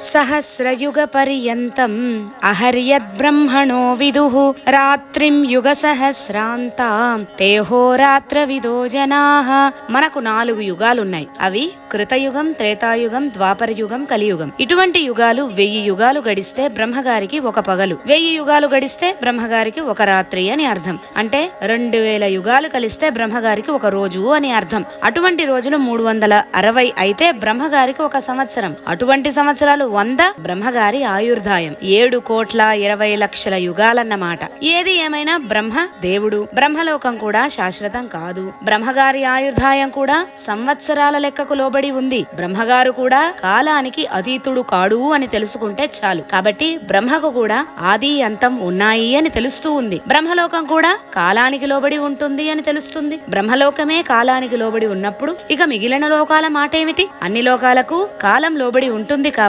సహస్రయుగపర్యంతం అహర్యద్బ్రహ్మణో విదుః రాత్రిం యుగసహస్రాంతాం తేహోరాత్రవిదో జనాః. మనకు 4 యుగాలున్నాయి. అవి కృతయుగం, త్రేతాయుగం, ద్వాపరయుగం, కలియుగం. ఇటువంటి యుగాలు 1000 యుగాలు గడిస్తే బ్రహ్మగారికి ఒక పగలు, 1000 యుగాలు గడిస్తే బ్రహ్మగారికి ఒక రాత్రి అని అర్థం. అంటే 2000 యుగాలు కలిస్తే బ్రహ్మగారికి ఒక రోజు అని అర్థం. అటువంటి రోజులు 360 అయితే బ్రహ్మగారికి ఒక సంవత్సరం. అటువంటి సంవత్సరాలు 100 బ్రహ్మగారి ఆయుర్దాయం. 7,20,00,000 యుగాలన్నమాట. ఏది ఏమైనా బ్రహ్మ దేవుడు. బ్రహ్మలోకం కూడా శాశ్వతం కాదు. బ్రహ్మగారి ఆయుర్దాయం కూడా సంవత్సరాల లెక్కకు లోబడి ఉంది. బ్రహ్మగారు కూడా కాలానికి అతీతుడు కాడు అని తెలుసుకుంటే చాలు. కాబట్టి బ్రహ్మకు కూడా ఆది అంతం ఉన్నాయి అని తెలుస్తూ ఉంది. బ్రహ్మలోకం కూడా కాలానికి లోబడి ఉంటుంది అని తెలుస్తుంది. బ్రహ్మలోకమే కాలానికి లోబడి ఉన్నప్పుడు ఇక మిగిలిన లోకాల మాట ఏమిటి? అన్ని లోకాలకు కాలం లోబడి ఉంటుంది కాబట్టి